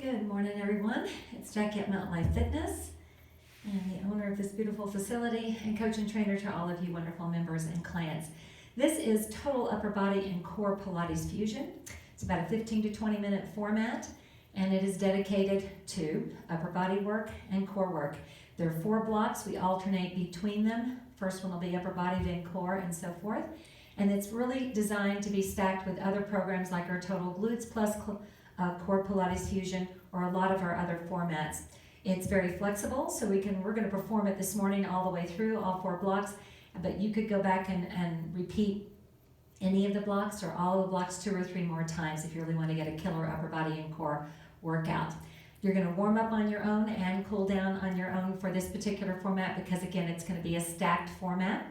Good morning, everyone. It's Jackie at Mountain Life Fitness and the owner of this beautiful facility and coach and trainer to all of you wonderful members and clients. This is Total Upper Body and Core Pilates Fusion. It's about a 15 to 20 minute format and it is dedicated to upper body work and core work. There are 4 blocks. We alternate between them. First one will be upper body, then core, and so forth. And it's really designed to be stacked with other programs like our Total Glutes Plus Core Pilates Fusion, or a lot of our other formats. It's very flexible, so we're going to perform it this morning all the way through, all 4 blocks, but you could go back and repeat any of the blocks or all of the blocks 2 or 3 more times if you really want to get a killer upper body and core workout. You're going to warm up on your own and cool down on your own for this particular format because again, it's going to be a stacked format.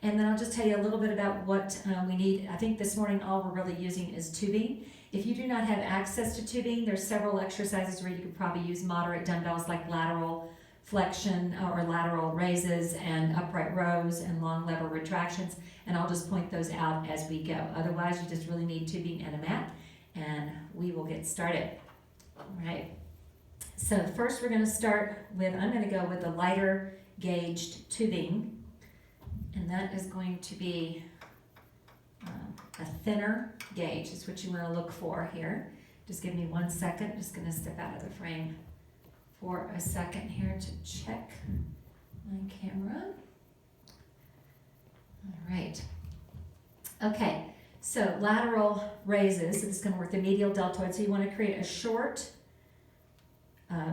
And then I'll just tell you a little bit about what we need. I think this morning all we're really using is tubing. If you do not have access to tubing, there's several exercises where you could probably use moderate dumbbells like lateral flexion or lateral raises and upright rows and long lever retractions, and I'll just point those out as we go. Otherwise, you just really need tubing and a mat, and we will get started. All right. So first we're going to start with, I'm going to go with the lighter gauged tubing, and that is going to be a thinner gauge is what you want to look for here. Just give me 1 second. Just going to step out of the frame for a second here to check my camera. All right. Okay, so lateral raises. This is going to work the medial deltoid. So you want to create a short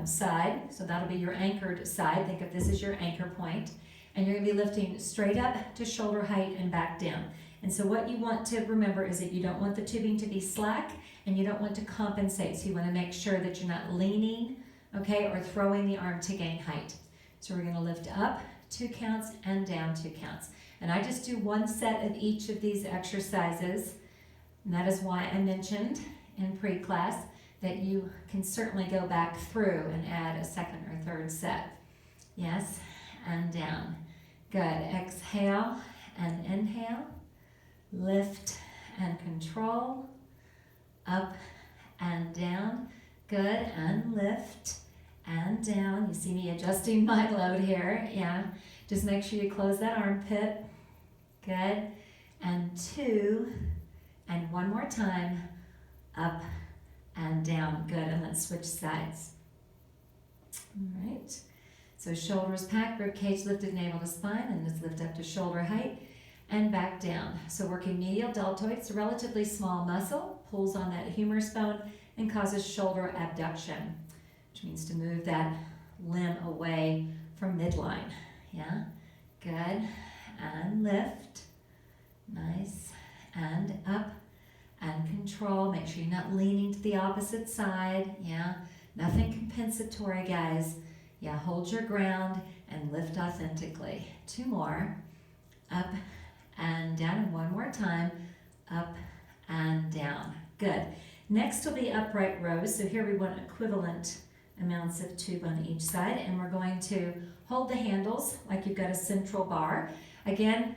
side. So that'll be your anchored side. Think of this as your anchor point. And you're going to be lifting straight up to shoulder height and back down. And so what you want to remember is that you don't want the tubing to be slack and you don't want to compensate. So you want to make sure that you're not leaning, okay, or throwing the arm to gain height. So we're going to lift up 2 counts and down 2 counts. And I just do 1 set of each of these exercises. And that is why I mentioned in pre-class that you can certainly go back through and add a second or third set. Yes, and down. Good. Exhale and inhale. Lift and control, up and down, good, and lift and down. You see me adjusting my load here, yeah. Just make sure you close that armpit, good, and 2, and 1 more time, up and down, good, and let's switch sides. All right, so shoulders packed, rib cage lifted, navel to spine, and let's lift up to shoulder height. And back down. So working medial deltoid, it's a relatively small muscle, pulls on that humerus bone and causes shoulder abduction, which means to move that limb away from midline. Yeah, good. And lift. Nice. And up and control. Make sure you're not leaning to the opposite side. Yeah, nothing compensatory, guys. Yeah, hold your ground and lift authentically. 2 more. Up and down, and 1 more time, up and down. Good. Next will be upright rows. So here we want equivalent amounts of tube on each side, and we're going to hold the handles like you've got a central bar. Again,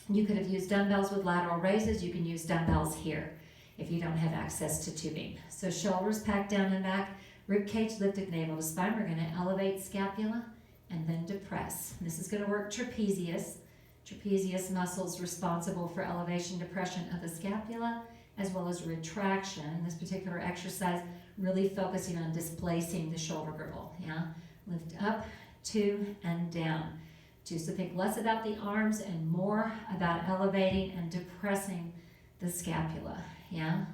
you could have used dumbbells with lateral raises. You can use dumbbells here if you don't have access to tubing. So shoulders packed down and back, rib cage lifted, navel to spine. We're going to elevate scapula and then depress. This is going to work trapezius. Trapezius muscles responsible for elevation, depression of the scapula, as well as retraction. This particular exercise really focusing on displacing the shoulder girdle. Yeah, lift up, 2, and down. 2. So think less about the arms and more about elevating and depressing the scapula. Yeah,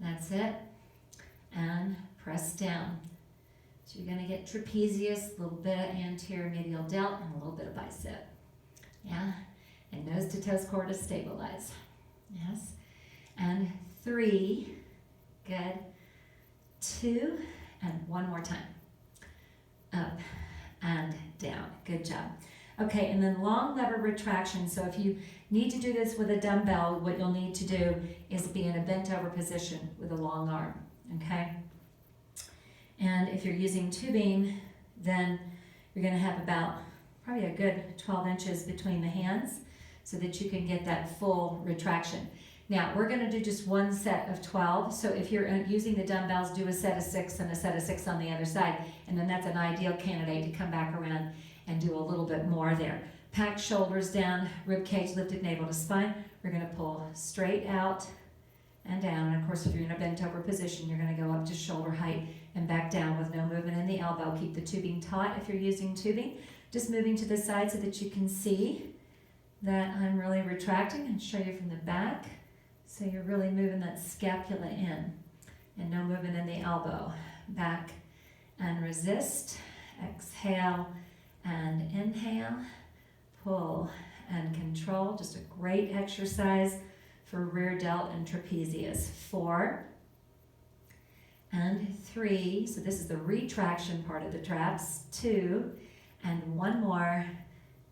that's it. And press down. So you're going to get trapezius, a little bit of anterior medial delt, and a little bit of bicep. Yeah, and nose to toes core to stabilize. Yes, and 3, good, 2, and 1 more time. Up and down, good job. Okay, and then long lever retraction. So if you need to do this with a dumbbell, what you'll need to do is be in a bent over position with a long arm, okay? And if you're using tubing, then you're gonna have about probably a good 12 inches between the hands so that you can get that full retraction. Now, we're gonna do just one set of 12, so if you're using the dumbbells, do a set of 6 and a set of 6 on the other side, and then that's an ideal candidate to come back around and do a little bit more there. Pack shoulders down, rib cage lifted, navel to spine. We're gonna pull straight out and down, and of course if you're in a bent over position, you're gonna go up to shoulder height and back down with no movement in the elbow. Keep the tubing taut if you're using tubing. Just moving to the side so that you can see that I'm really retracting, and show you from the back. So you're really moving that scapula in, and no movement in the elbow. Back and resist. Exhale and inhale. Pull and control. Just a great exercise for rear delt and trapezius. 4 and 3. So this is the retraction part of the traps. 2 and 1 more.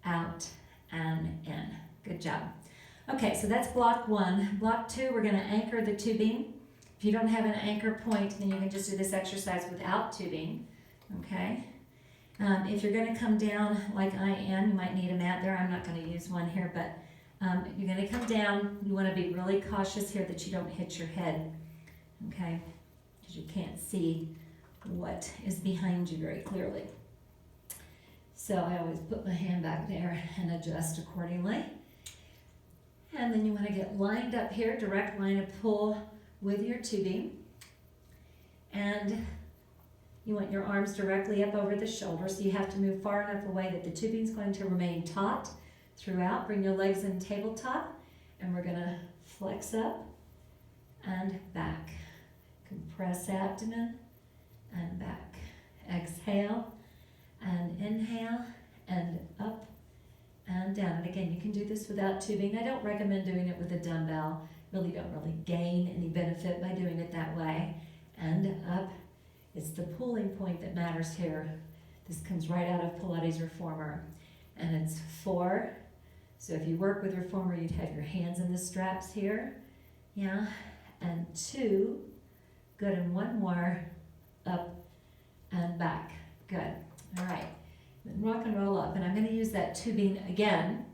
Out and in. Good job. Okay, so that's block 1. Block 2, we're going to anchor the tubing. If you don't have an anchor point, then you can just do this exercise without tubing. Okay. If you're going to come down like I am, you might need a mat there. I'm not going to use one here, but you're going to come down. You want to be really cautious here that you don't hit your head. Okay, because you can't see what is behind you very clearly. So I always put my hand back there and adjust accordingly. And then you want to get lined up here, direct line of pull with your tubing. And you want your arms directly up over the shoulders, so you have to move far enough away that the tubing is going to remain taut throughout. Bring your legs in tabletop, and we're going to flex up and back. Compress abdomen and back. Exhale and inhale and up and down. And again, you can do this without tubing. I don't recommend doing it with a dumbbell. Really don't gain any benefit by doing it that way. And up. It's the pulling point that matters here. This comes right out of Pilates Reformer. And it's 4. So if you work with Reformer, you'd have your hands in the straps here. Yeah. And 2. Good. And 1 more. Up and back. Good. All right. Then rock and roll up. And I'm going to use that tubing again.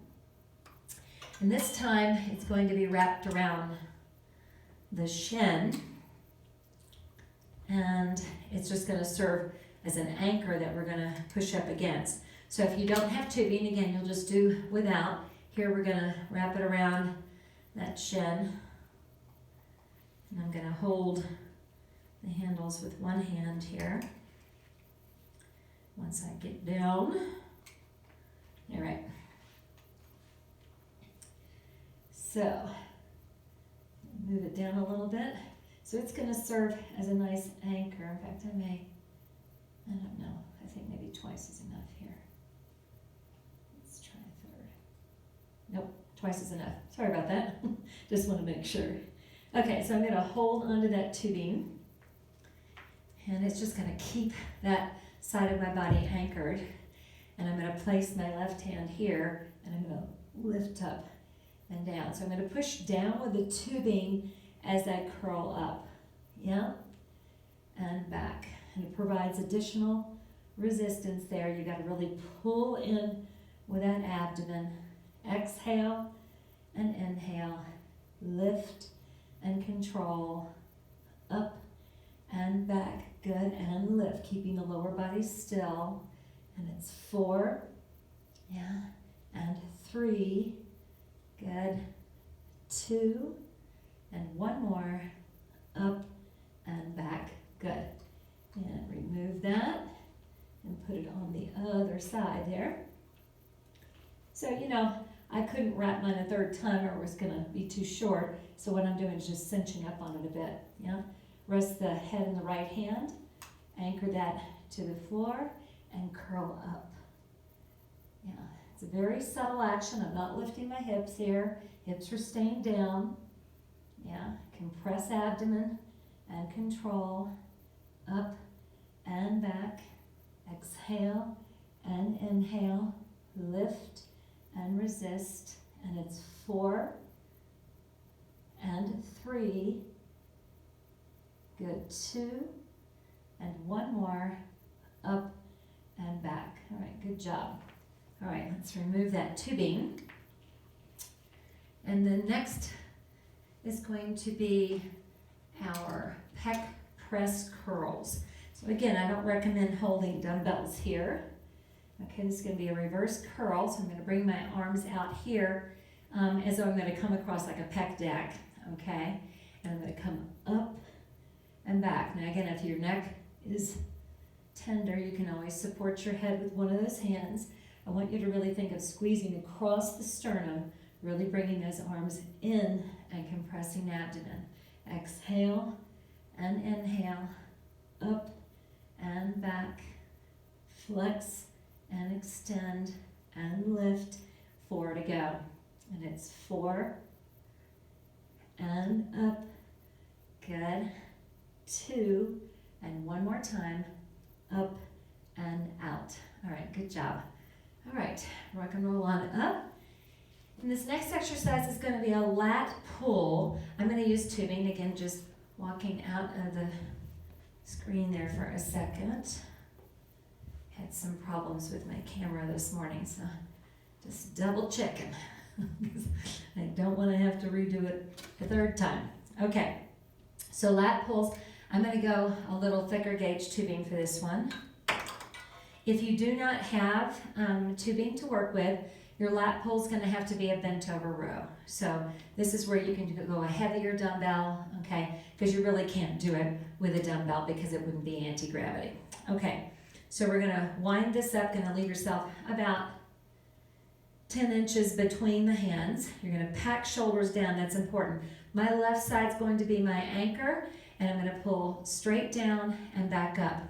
And this time it's going to be wrapped around the shin. And it's just going to serve as an anchor that we're going to push up against. So if you don't have tubing, again, you'll just do without. Here we're going to wrap it around that shin. And I'm going to hold the handles with one hand here. Once I get down. All right. So, move it down a little bit. So it's going to serve as a nice anchor. In fact, I don't know, I think maybe twice is enough here. Let's try a third. Nope, twice is enough. Sorry about that. Just want to make sure. Okay, so I'm going to hold onto that tubing. And it's just going to keep that side of my body anchored. And I'm going to place my left hand here, and I'm going to lift up and down. So I'm going to push down with the tubing as I curl up, yeah, and back. And it provides additional resistance there. You got to really pull in with that abdomen. Exhale and inhale. Lift and control. Up and back. Good. And lift, keeping the lower body still. And it's 4, yeah, and 3. Good. 2. And 1 more, up and back. Good. And remove that and put it on the other side there. So, I couldn't wrap mine a third time or it was going to be too short. So what I'm doing is just cinching up on it a bit. Yeah. Rest the head in the right hand, anchor that to the floor, and curl up. Yeah. It's a very subtle action. I'm not lifting my hips here. Hips are staying down. Yeah, compress abdomen and control, up and back, exhale and inhale, lift and resist, and it's 4 and 3, good, 2, and 1 more, up and back. All right, good job. All right, let's remove that tubing. And the next is going to be our pec press curls. So again, I don't recommend holding dumbbells here. Okay, this is going to be a reverse curl, so I'm going to bring my arms out here as though I'm going to come across like a pec deck, okay? And I'm going to come up and back. Now again, if your neck is tender, you can always support your head with one of those hands. I want you to really think of squeezing across the sternum, really bringing those arms in and compressing the abdomen. Exhale and inhale, up and back, flex and extend and lift, 4 to go. And it's 4 and up, good, 2, and one more time, up and out. All right, good job. All right, rock and roll on up. And this next exercise is going to be a lat pull. I'm going to use tubing, again, just walking out of the screen there for a second. Had some problems with my camera this morning, so just double checking. Because I don't want to have to redo it a third time. Okay, so lat pulls. I'm going to go a little thicker gauge tubing for this one. If you do not have tubing to work with, your lat pull is going to have to be a bent over row. So this is where you can go a heavier dumbbell, okay, because you really can't do it with a dumbbell because it wouldn't be anti-gravity. Okay, so we're going to wind this up, going to leave yourself about 10 inches between the hands. You're going to pack shoulders down, that's important. My left side's going to be my anchor, and I'm going to pull straight down and back up.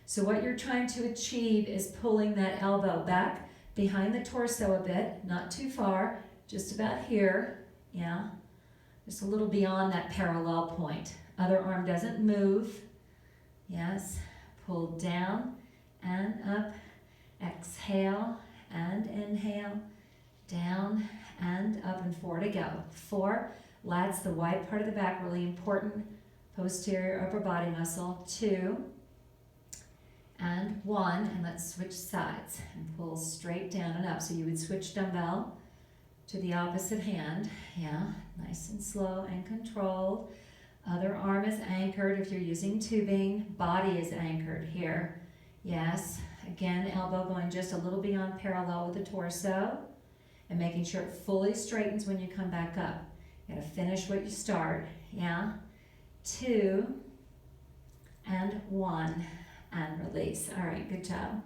So what you're trying to achieve is pulling that elbow back behind the torso a bit, not too far, just about here, yeah, just a little beyond that parallel point. Other arm doesn't move, yes, pull down and up, exhale and inhale, down and up, and 4 to go. 4, lats, the wide part of the back, really important posterior upper body muscle. 2 and 1, and let's switch sides and pull straight down and up. So you would switch dumbbell to the opposite hand, yeah, nice and slow and controlled. Other arm is anchored if you're using tubing, body is anchored here, yes. Again, elbow going just a little beyond parallel with the torso, and making sure it fully straightens when you come back up. You gotta finish what you start, yeah. 2 and 1, and release. All right, good job.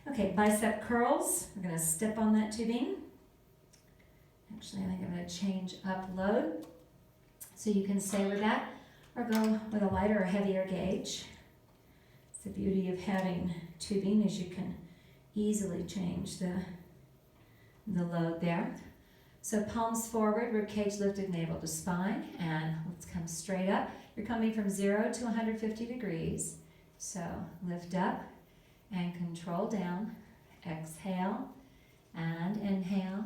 Okay, bicep curls. We're gonna step on that tubing. Actually, I think I'm gonna change up load so you can stay with that, or go with a lighter or heavier gauge. It's the beauty of having tubing is you can easily change the load there. So palms forward, ribcage lifted, navel to spine, and let's come straight up. You're coming from 0 to 150 degrees. So lift up and control down. Exhale and inhale.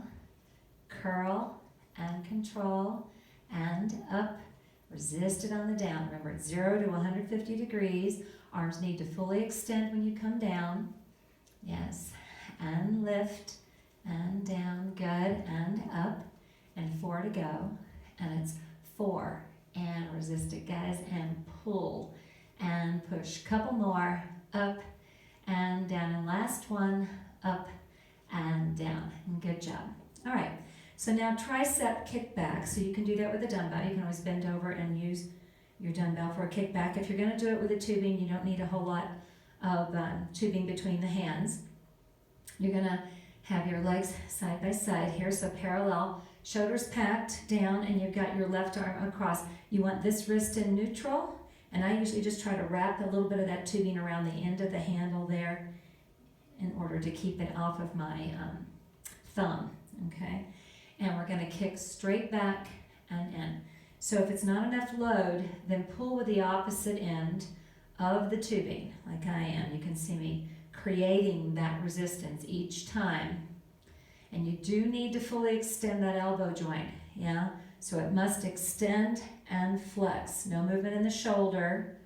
Curl and control and up. Resist it on the down. Remember, it's 0 to 150 degrees. Arms need to fully extend when you come down. Yes. And lift and down. Good. And up. And 4 to go. And it's 4. And resist it, guys. And pull. And push. Couple more. Up and down. And last one. Up and down. And good job. All right. So now tricep kickback. So you can do that with a dumbbell. You can always bend over and use your dumbbell for a kickback. If you're going to do it with a tubing, you don't need a whole lot of tubing between the hands. You're going to have your legs side by side here, so parallel, shoulders packed down, and you've got your left arm across. You want this wrist in neutral, and I usually just try to wrap a little bit of that tubing around the end of the handle there in order to keep it off of my thumb, okay? And we're going to kick straight back and in. So if it's not enough load, then pull with the opposite end of the tubing, like I am. You can see me creating that resistance each time. And you do need to fully extend that elbow joint, yeah? So it must extend and flex. No movement in the shoulder,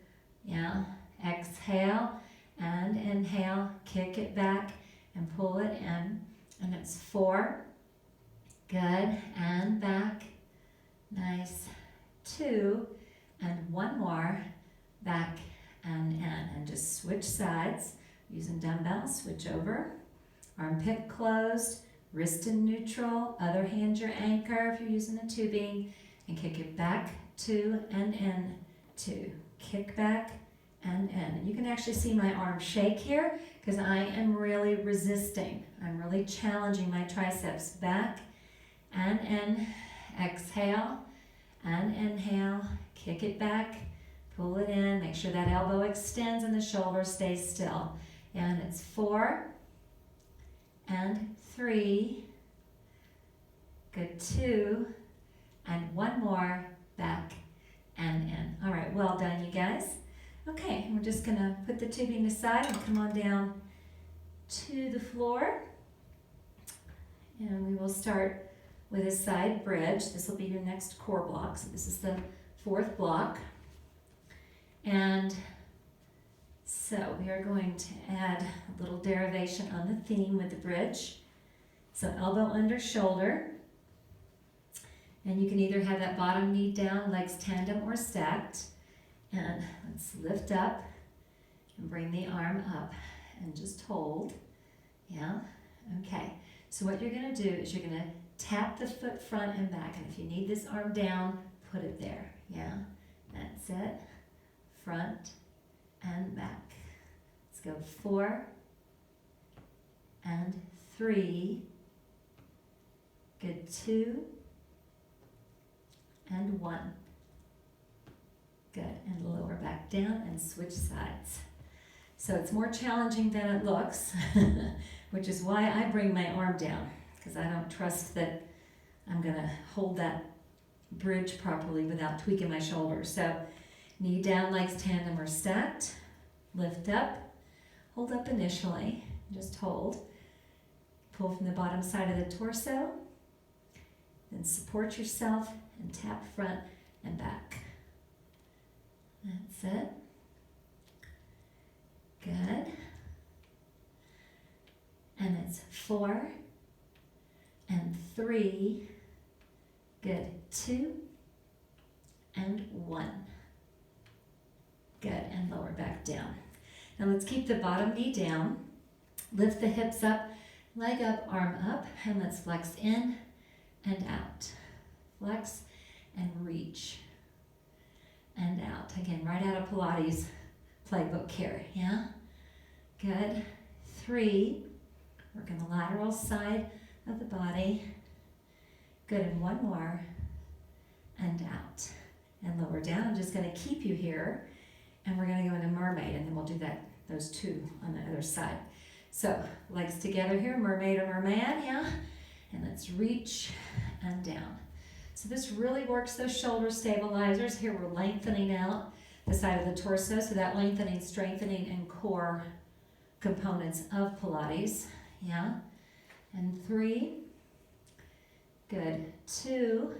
yeah? Exhale and inhale, kick it back and pull it in. And it's 4, good, and back, nice, 2, and one more, back and in. And just switch sides, using dumbbells, switch over. Armpit closed, wrist in neutral, other hand your anchor if you're using a tubing, and kick it back, 2 and in, 2. Kick back and in. And you can actually see my arm shake here because I am really resisting. I'm really challenging my triceps. Back and in, exhale and inhale, kick it back, pull it in, make sure that elbow extends and the shoulder stays still. And it's 4 and 3, good, 2, and one more, back and in. All right, well done, you guys. Okay, we're just gonna put the tubing aside and come on down to the floor. And we will start with a side bridge. This will be your next core block. So this is the 4th block. And so we are going to add a little derivation on the theme with the bridge. So elbow under shoulder. And you can either have that bottom knee down, legs tandem or stacked. And let's lift up and bring the arm up and just hold. Yeah, okay. So what you're gonna do is you're gonna tap the foot front and back. And if you need this arm down, put it there. Yeah, that's it. Front and back. Let's go 4 and 3. Good, 2 and 1. Good, and lower back down and switch sides. So it's more challenging than it looks, which is why I bring my arm down, because I don't trust that I'm gonna hold that bridge properly without tweaking my shoulders. So knee down, legs tandem or stacked, lift up, hold up initially, just hold. Pull from the bottom side of the torso, then support yourself and tap front and back. That's it. Good. And it's 4 and 3. Good. 2 and 1. Good. And lower back down. Now let's keep the bottom knee down. Lift the hips up, leg up, arm up, and let's flex in and out. Flex and reach and out. Again, right out of Pilates playbook here, yeah? Good. 3, working the lateral side of the body. Good, and one more, and out. And lower down. I'm just gonna keep you here, and we're gonna go into mermaid, and then we'll do those 2 on the other side. So, legs together here, mermaid or merman, yeah? And let's reach and down. So this really works those shoulder stabilizers. Here we're lengthening out the side of the torso, so that lengthening, strengthening, and core components of Pilates, yeah? And 3, good, 2,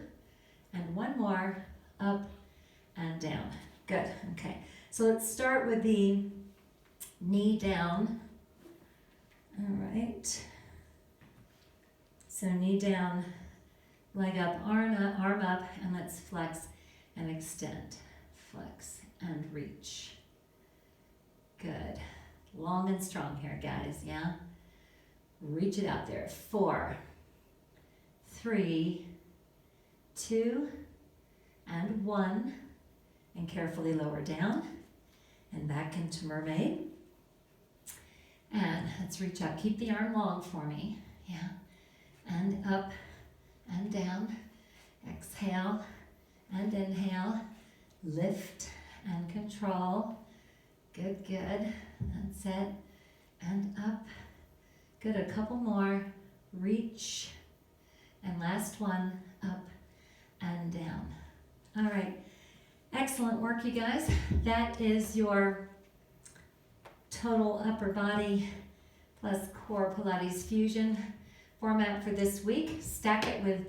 and one more, up and down. Good, okay. So let's start with the knee down. All right. So knee down, leg up, arm up, and let's flex and extend. Flex and reach. Good. Long and strong here, guys, yeah? Reach it out there. 4, 3, 2, and 1. And carefully lower down and back into mermaid. And let's reach up. Keep the arm long for me, yeah? And up and down. Exhale and inhale. Lift and control. Good, good. That's it. And up. Good, a couple more. Reach. And last one, up and down. All right. Excellent work, you guys. That is your total upper body plus core Pilates fusion format for this week. Stack it with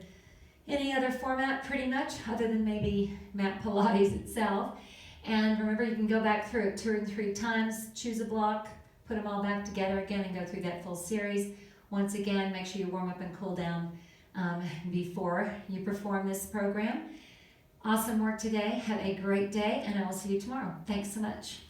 any other format pretty much, other than maybe mat Pilates itself. And remember, you can go back through it 2 or 3 times, choose a block, put them all back together again, and go through that full series. Once again, make sure you warm up and cool down before you perform this program. Awesome work today. Have a great day, and I will see you tomorrow. Thanks so much.